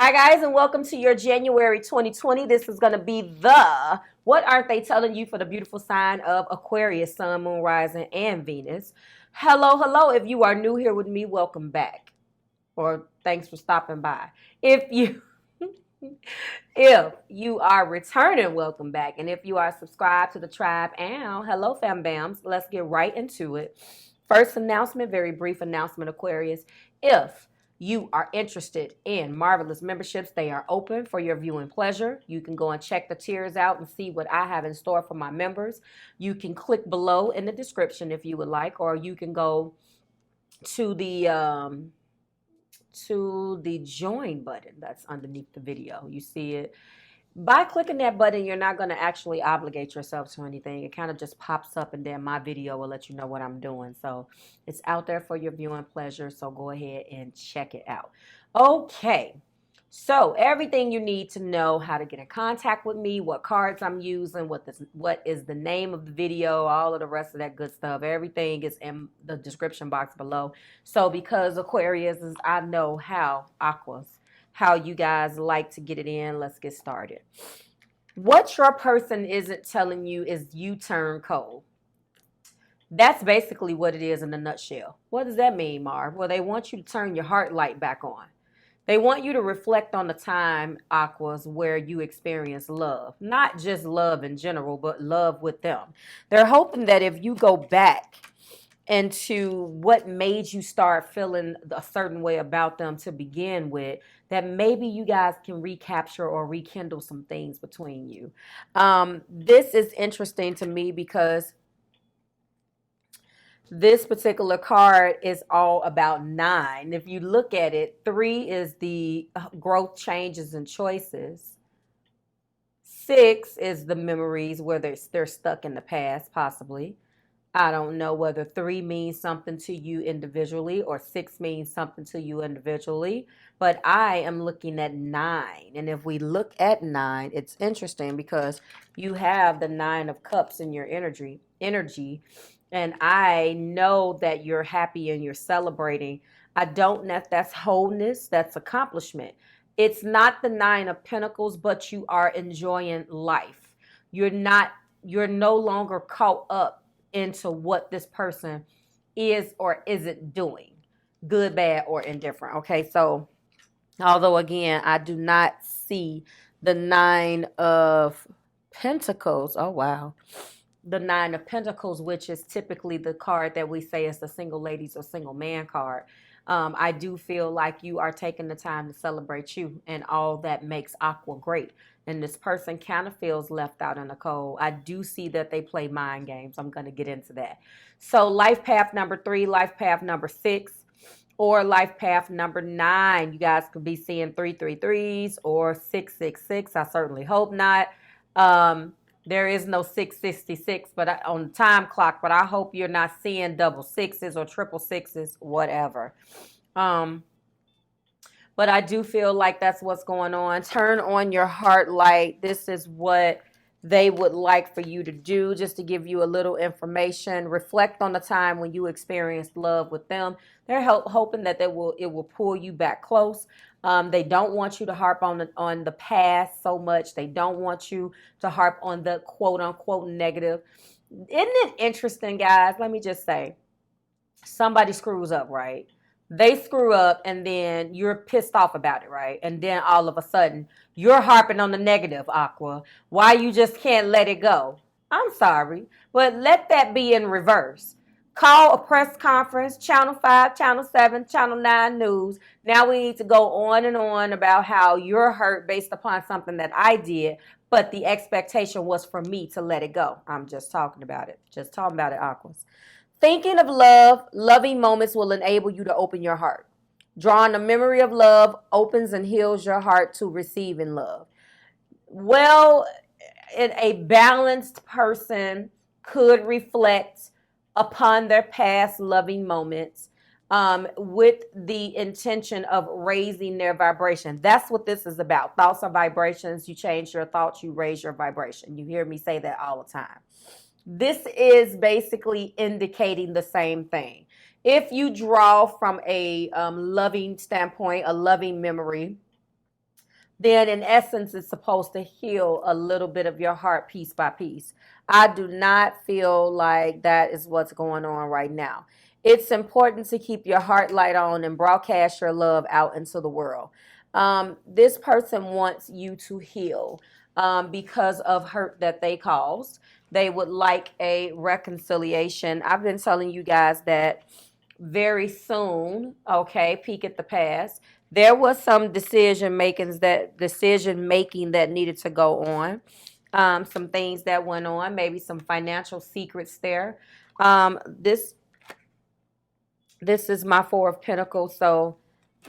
Hi, guys, and welcome to your January 2020. This is going to be the What Aren't They Telling You for the beautiful sign of Aquarius, Sun, Moon, Rising, and Venus. Hello, hello. If you are new here with me, welcome back. Or thanks for stopping by. If you if you are returning, welcome back. And if you are subscribed to the tribe, and hello, fam bams, let's get right into it. First announcement, very brief announcement, Aquarius. If you are interested in Marvelous memberships, they are open for your viewing pleasure. You can go and check the tiers out and see what I have in store for my members. You can click below in the description if you would like, or you can go to the join button that's underneath the video. You see it. By clicking that button, you're not going to actually obligate yourself to anything. It kind of just pops up, and then my video will let you know what I'm doing. So it's out there for your viewing pleasure. So go ahead and check it out. Okay. So everything you need to know, how to get in contact with me, what cards I'm using, what is the name of the video, all of the rest of that good stuff. Everything is in the description box below. So because Aquarius is, I know how you guys like to get it in. Let's get started. What your person isn't telling you is you turn cold. That's basically what it is in a nutshell. What does that mean, Marv? Well, they want you to turn your heart light back on. They want you to reflect on the time, Aquas, where you experience love. Not just love in general, but love with them. They're hoping that if you go back into what made you start feeling a certain way about them to begin with, that maybe you guys can recapture or rekindle some things between you. This is interesting to me because this particular card is all about 9. If you look at it, 3 is the growth, changes, and choices. 6 is the memories where they're stuck in the past, possibly. I don't know whether 3 means something to you individually or 6 means something to you individually, but I am looking at 9. And if we look at 9, it's interesting because you have the 9 of Cups in your energy. And I know that you're happy and you're celebrating. I don't know if that's wholeness, that's accomplishment. It's not the 9 of Pentacles, but you are enjoying life. You're no longer caught up into what this person is or isn't doing, good, bad, or indifferent. Okay, so although again, I do not see the 9 of Pentacles. Oh, wow. The 9 of Pentacles, which is typically the card that we say is the single ladies or single man card. I do feel like you are taking the time to celebrate you and all that makes Aqua great. And this person kind of feels left out in the cold. I do see that they play mind games. I'm going to get into that. So life path number 3, life path number 6, or life path number 9. You guys could be seeing 333s or 666. I certainly hope not. There is no 666 but on the time clock, but I hope you're not seeing double sixes or triple sixes, whatever. But I do feel like that's what's going on. Turn on your heart light. This is what they would like for you to do, just to give you a little information. Reflect on the time when you experienced love with them. They're hoping that it will pull you back close. They don't want you to harp on the past so much. They don't want you to harp on the quote unquote negative. Isn't it interesting, guys? Let me just say, somebody screws up, right? They screw up and then you're pissed off about it, right? And then all of a sudden you're harping on the negative, Aqua. Why you just can't let it go? I'm sorry, but let that be in reverse. Call a press conference, Channel 5, Channel 7, Channel 9 News. Now we need to go on and on about how you're hurt based upon something that I did, but the expectation was for me to let it go. I'm just talking about it. Just talking about it, Aquas. Thinking of love, loving moments will enable you to open your heart. Drawing the memory of love opens and heals your heart to receiving love. Well, a balanced person could reflect upon their past loving moments with the intention of raising their vibration. That's what this is about. Thoughts are vibrations. You change your thoughts, you raise your vibration. You hear me say that all the time. This is basically indicating the same thing. If you draw from a loving standpoint, a loving memory, then in essence it's supposed to heal a little bit of your heart piece by piece. I do not feel like that is what's going on right now. It's important to keep your heart light on and broadcast your love out into the world. This person wants you to heal because of hurt that they caused. They would like a reconciliation. I've been telling you guys that very soon, okay, peek at the past. There was some decision making that needed to go on. Some things that went on, maybe some financial secrets there. This is my Four of Pentacles, so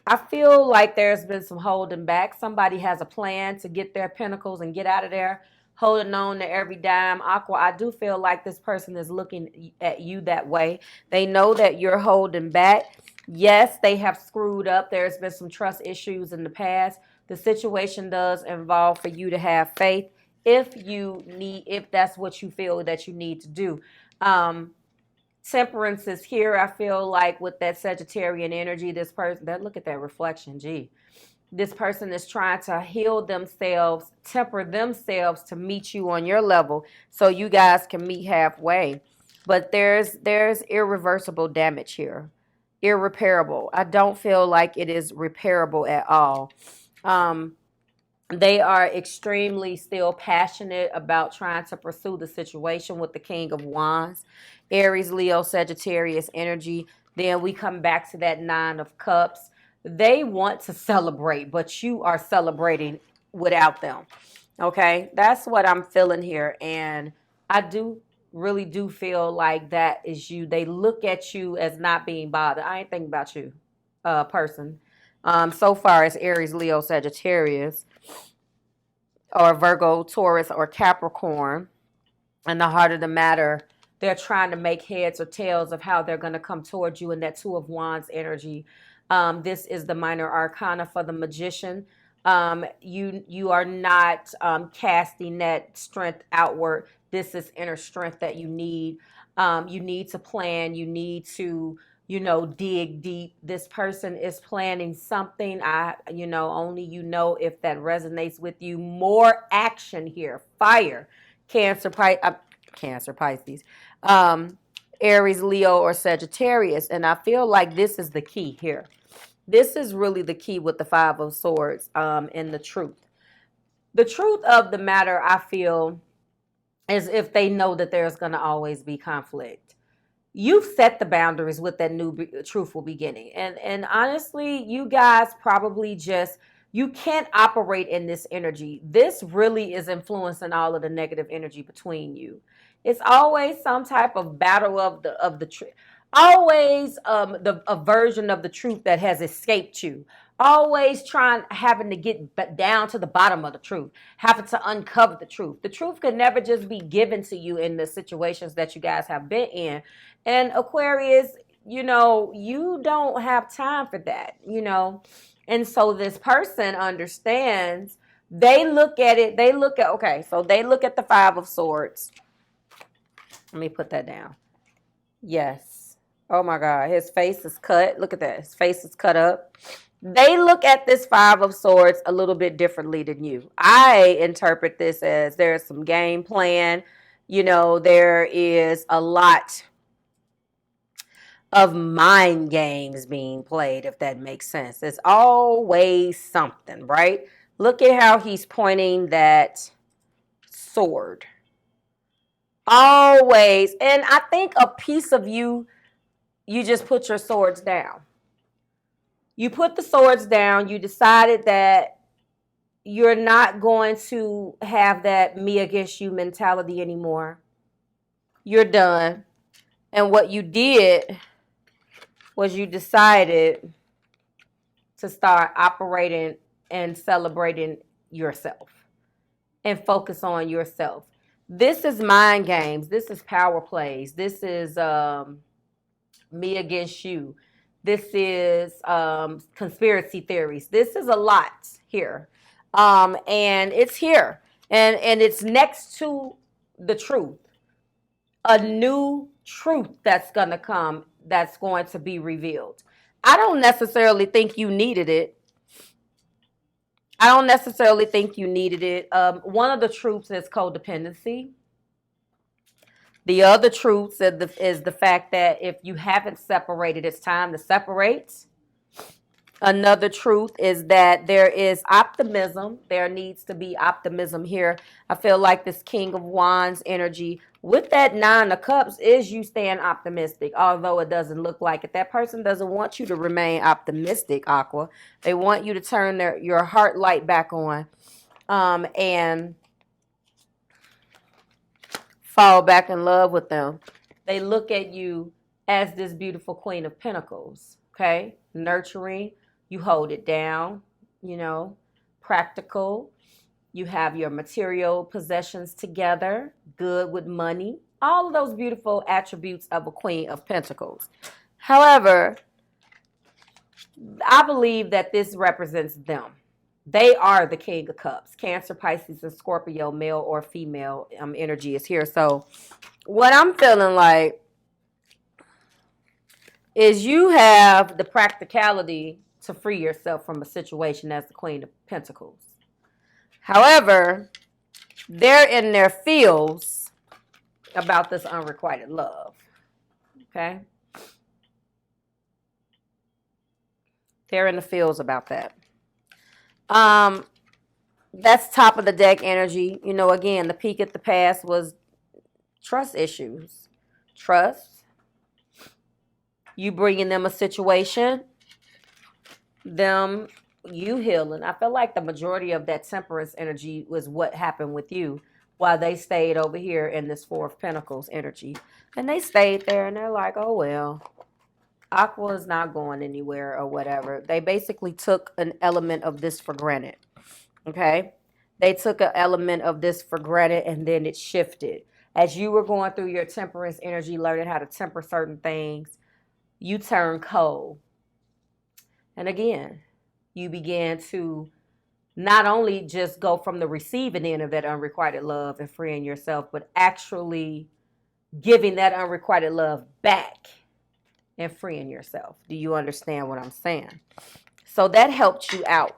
I feel like there's been some holding back. Somebody has a plan to get their pentacles and get out of there, holding on to every dime. Aqua, I do feel like this person is looking at you that way. They know that you're holding back. Yes, they have screwed up. There's been some trust issues in the past. The situation does involve for you to have faith if that's what you feel that you need to do. Temperance is here. I feel like with that Sagittarian energy, this person, look at that reflection, gee. This person is trying to heal themselves, temper themselves to meet you on your level so you guys can meet halfway. But there's irreversible damage here. Irreparable. I don't feel like it is repairable at all. They are extremely still passionate about trying to pursue the situation with the King of Wands. Aries, Leo, Sagittarius energy. Then we come back to that Nine of Cups. They want to celebrate, but you are celebrating without them. Okay, that's what I'm feeling here. And I really do feel like that is you. They look at you as not being bothered. I ain't thinking about you, person. So far as Aries, Leo, Sagittarius, or Virgo, Taurus, or Capricorn, and the heart of the matter, they're trying to make heads or tails of how they're going to come towards you in that Two of Wands energy. This is the minor arcana for the magician. You are not casting that strength outward. This is inner strength that you need. You need to plan. You need to, dig deep. This person is planning something. Only if that resonates with you. More action here. Fire. Cancer, Pisces. Aries, Leo, or Sagittarius. And I feel like this is the key here. This is really the key with the Five of Swords and the truth. The truth of the matter, I feel, is if they know that there's going to always be conflict. You've set the boundaries with that new truthful beginning. And honestly, you guys probably you can't operate in this energy. This really is influencing all of the negative energy between you. It's always some type of battle of the truth. Always a version of the truth that has escaped you. Always having to get down to the bottom of the truth, having to uncover the truth. The truth could never just be given to you in the situations that you guys have been in. And Aquarius, you don't have time for that, And so this person understands, they look at the Five of Swords. Let me put that down. Yes. Oh my God, his face is cut. Look at that. His face is cut up. They look at this Five of Swords a little bit differently than you. I interpret this as there's some game plan. There is a lot of mind games being played, if that makes sense. It's always something, right? Look at how he's pointing that sword. Always. And I think a piece of you just put your swords down. You put the swords down. You decided that you're not going to have that me against you mentality anymore. You're done. And what you did was you decided to start operating and celebrating yourself and focus on yourself. This is mind games. This is power plays. This is me against you. This is conspiracy theories. This is a lot here. And it's here. And it's next to the truth. A new truth that's going to come, that's going to be revealed. I don't necessarily think you needed it. I don't necessarily think you needed it. One of the truths is codependency. The other truth is the fact that if you haven't separated, it's time to separate. Another truth is that there is optimism. There needs to be optimism here. I feel like this King of Wands energy with that Nine of Cups is you staying optimistic, although it doesn't look like it. That person doesn't want you to remain optimistic, Aqua. They want you to turn your heart light back on and fall back in love with them. They look at you as this beautiful Queen of Pentacles, okay? Nurturing. You hold it down, you know, practical. You have your material possessions together, good with money, all of those beautiful attributes of a Queen of Pentacles. However, I believe that this represents them. They are the King of Cups. Cancer, Pisces, and Scorpio, male or female energy is here. So what I'm feeling like is you have the practicality to free yourself from a situation as the Queen of Pentacles. However, they're in their feels about this unrequited love. Okay? They're in the feels about that. That's top of the deck energy. You know, again, the peak at the past was trust issues. Trust. You bringing them a situation. Them, you healing. I feel like the majority of that temperance energy was what happened with you while they stayed over here in this Four of Pentacles energy. And they stayed there and they're like, oh, well, Aqua is not going anywhere or whatever. They basically took an element of this for granted. Okay? They took an element of this for granted and then it shifted. As you were going through your temperance energy, learning how to temper certain things, you turned cold. And again, you began to not only just go from the receiving end of that unrequited love and freeing yourself, but actually giving that unrequited love back and freeing yourself. Do you understand what I'm saying? So that helped you out.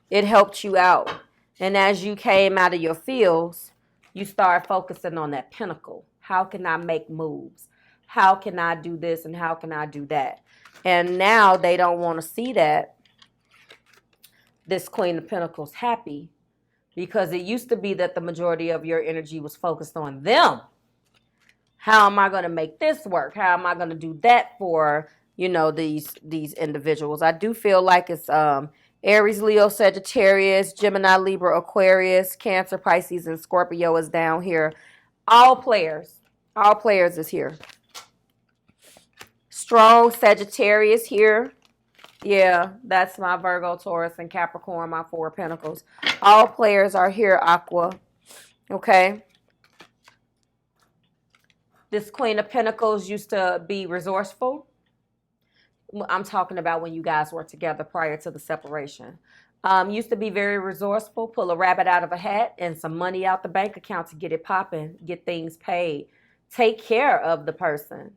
It helped you out. And as you came out of your fields, you started focusing on that pinnacle. How can I make moves? How can I do this and how can I do that? And now they don't want to see that this Queen of Pentacles happy, because it used to be that the majority of your energy was focused on them. How am I going to make this work? How am I going to do that for, you know, these individuals? I do feel like it's Aries, Leo, Sagittarius, Gemini, Libra, Aquarius, Cancer, Pisces, and Scorpio is down here. All players is here. Strong Sagittarius here. Yeah, that's my Virgo, Taurus, and Capricorn, my Four of Pentacles. All players are here, Aqua. Okay. This Queen of Pentacles used to be resourceful. I'm talking about when you guys were together prior to the separation. Used to be very resourceful, pull a rabbit out of a hat and some money out the bank account to get it popping, get things paid. Take care of the person.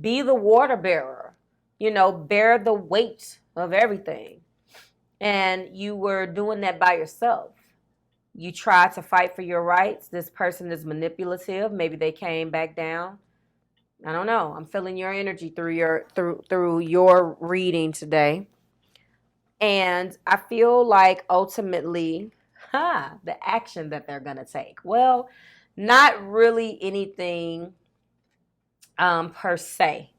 Be the water bearer. You know, bear the weight of everything. And you were doing that by yourself. You tried to fight for your rights. This person is manipulative. Maybe they came back down. I don't know. I'm feeling your energy through your reading today. And I feel like ultimately, the action that they're going to take. Well, not really anything per se.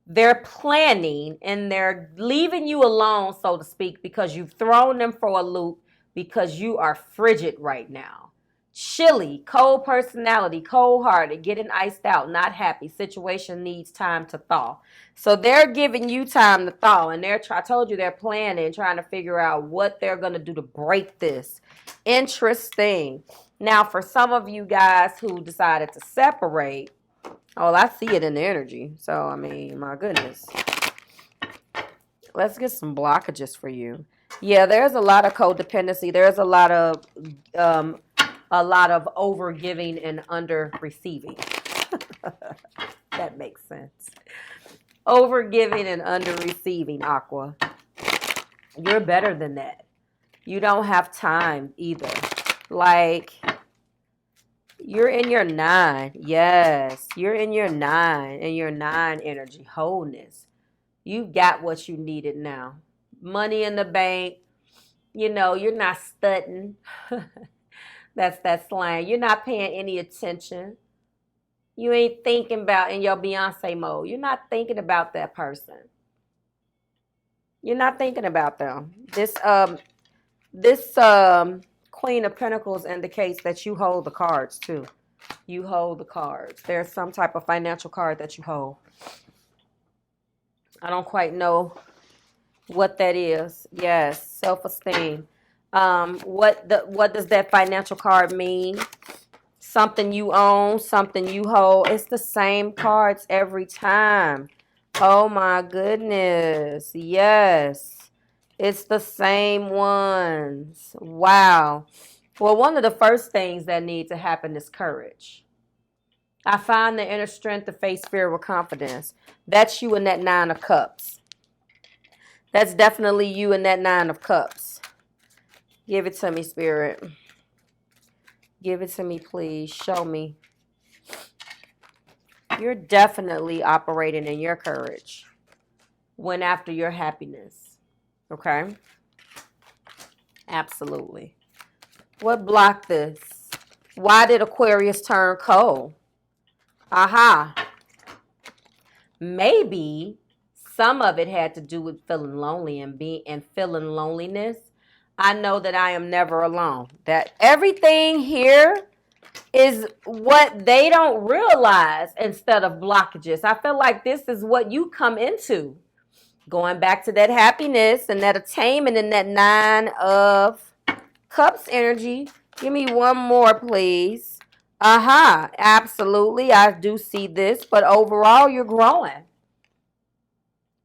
They're planning and they're leaving you alone, so to speak, because you've thrown them for a loop because you are frigid right now. Chilly, cold personality, cold-hearted, getting iced out, not happy. Situation needs time to thaw. So they're giving you time to thaw, and I told you they're planning, trying to figure out what they're going to do to break this. Interesting. Now, for some of you guys who decided to separate, oh, I see it in the energy. So, I mean, my goodness. Let's get some blockages for you. Yeah, there's a lot of codependency. There's a lot of over giving and under receiving. That makes sense. Over giving and under receiving, Aqua. You're better than that. You don't have time either. Like, you're in your 9. Yes, you're in your 9, and your 9 energy, wholeness. You got what you needed now. Money in the bank. You know, you're not studying. That's that slang. You're not paying any attention. You ain't thinking about in your Beyonce mode. You're not thinking about that person. You're not thinking about them. This Queen of Pentacles indicates that you hold the cards too. You hold the cards. There's some type of financial card that you hold. I don't quite know what that is. Yes, self-esteem. What does that financial card mean? Something you own, something you hold. It's the same cards every time. Oh my goodness. Yes. It's the same ones. Wow. Well, one of the first things that need to happen is courage. I find the inner strength to face fear with confidence. That's you in that 9 of Cups. That's definitely you in that 9 of Cups. Give it to me, Spirit. Give it to me, please. Show me. You're definitely operating in your courage. Went after your happiness. Okay? Absolutely. What blocked this? Why did Aquarius turn cold? Aha. Maybe some of it had to do with feeling lonely and feeling loneliness. I know that I am never alone. That everything here is what they don't realize instead of blockages. I feel like this is what you come into. Going back to that happiness and that attainment and that 9 of Cups energy. Give me one more, please. Aha, absolutely. I do see this, but overall, you're growing.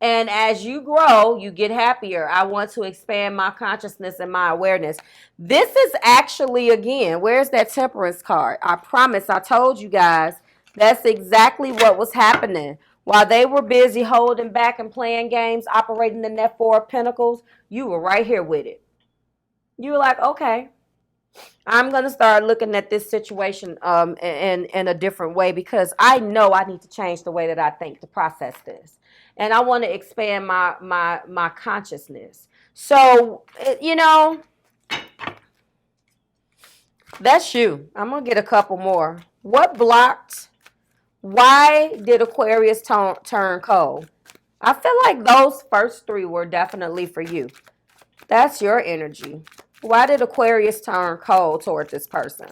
And as you grow, you get happier. I want to expand my consciousness and my awareness. This is actually, again, where's that Temperance card? I promise, I told you guys, that's exactly what was happening. While they were busy holding back and playing games, operating in that 4 of Pentacles, you were right here with it. You were like, okay, I'm going to start looking at this situation in a different way, because I know I need to change the way that I think to process this. And I want to expand my consciousness. So, you know, that's you. I'm going to get a couple more. What blocked? Why did Aquarius turn cold? I feel like those first 3 were definitely for you. That's your energy. Why did Aquarius turn cold toward this person?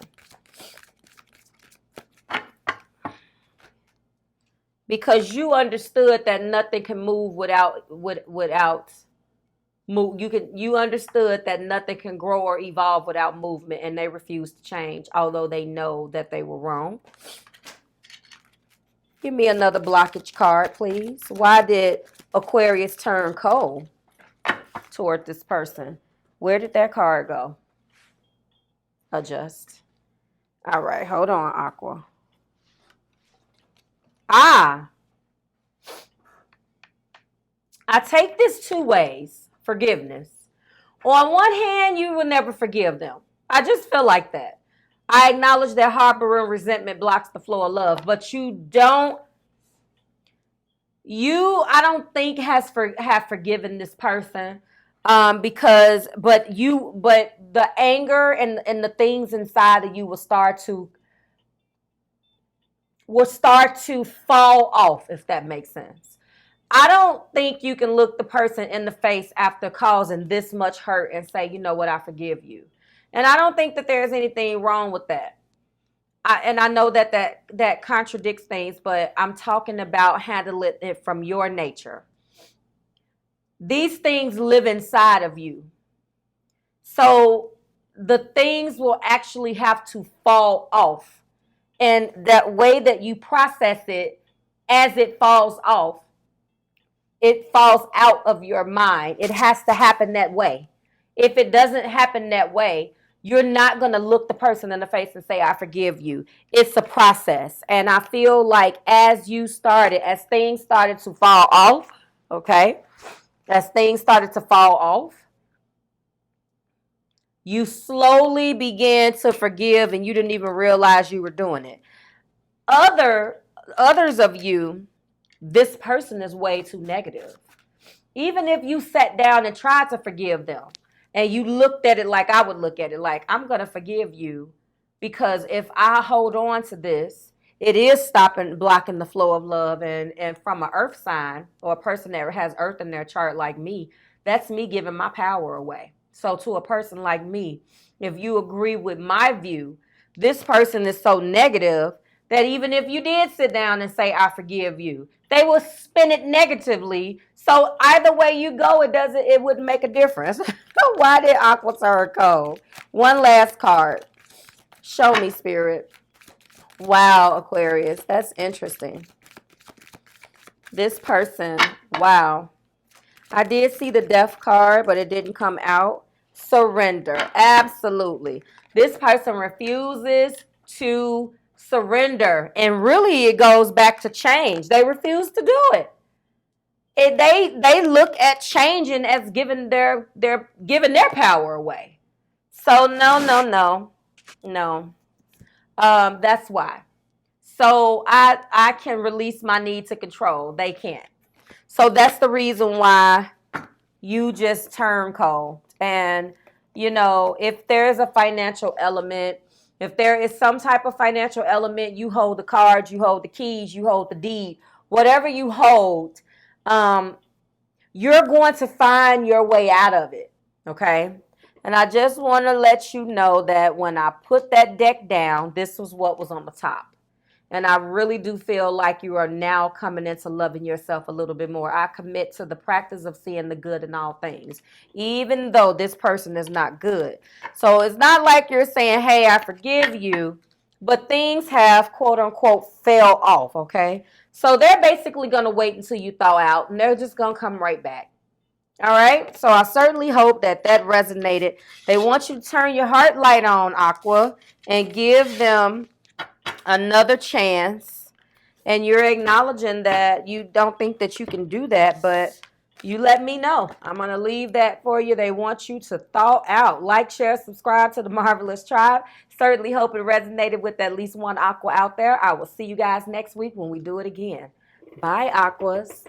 Because you understood that nothing can move without move. You understood that nothing can grow or evolve without movement, and they refused to change, although they know that they were wrong. Give me another blockage card, please. Why did Aquarius turn cold toward this person? Where did that card go? Adjust. All right, hold on, Aqua. I take this 2 ways. Forgiveness. On one hand, you will never forgive them. I just feel like that. I acknowledge that harboring resentment blocks the flow of love, but I don't think have forgiven this person. But the anger and the things inside of you will start to fall off, if that makes sense. I don't think you can look the person in the face after causing this much hurt and say, you know what, I forgive you. And I don't think that there's anything wrong with that. I know that contradicts things, but I'm talking about handling it from your nature. These things live inside of you. So the things will actually have to fall off. And that way that you process it, as it falls off, it falls out of your mind. It has to happen that way. If it doesn't happen that way, you're not going to look the person in the face and say, I forgive you. It's a process. And I feel like as things started to fall off, okay, as things started to fall off, You slowly began to forgive and you didn't even realize you were doing it. Others of you, this person is way too negative. Even if you sat down and tried to forgive them and you looked at it like I would look at it, like, I'm going to forgive you because if I hold on to this, it is blocking the flow of love. And from an earth sign or a person that has earth in their chart like me, that's me giving my power away. So to a person like me, if you agree with my view, this person is so negative that even if you did sit down and say, I forgive you, they will spin it negatively. So either way you go, it wouldn't make a difference. Why did Aqua turn cold? One last card. Show me, Spirit. Wow, Aquarius. That's interesting. This person, wow. I did see the death card, but it didn't come out. Surrender. Absolutely. This person refuses to surrender. And really, it goes back to change. They refuse to do it. They look at changing as giving their power away. So no. That's why. So I can release my need to control. They can't. So that's the reason why you just turn cold. And if there's a financial element, if there is some type of financial element, you hold the cards, you hold the keys, you hold the deed, whatever you hold, you're going to find your way out of it. Okay. And I just want to let you know that when I put that deck down, this was what was on the top. And I really do feel like you are now coming into loving yourself a little bit more. I commit to the practice of seeing the good in all things, even though this person is not good. So it's not like you're saying, hey, I forgive you, but things have, quote unquote, fell off, okay? So they're basically going to wait until you thaw out, and they're just going to come right back. All right? So I certainly hope that resonated. They want you to turn your heart light on, Aqua, and give them another chance. And you're acknowledging that you don't think that you can do that, but you let me know. I'm going to leave that for you. They want you to thaw out. Like, share, subscribe to the Marvelous Tribe. Certainly hope it resonated with at least one Aqua out there. I will see you guys next week when we do it again. Bye, Aquas.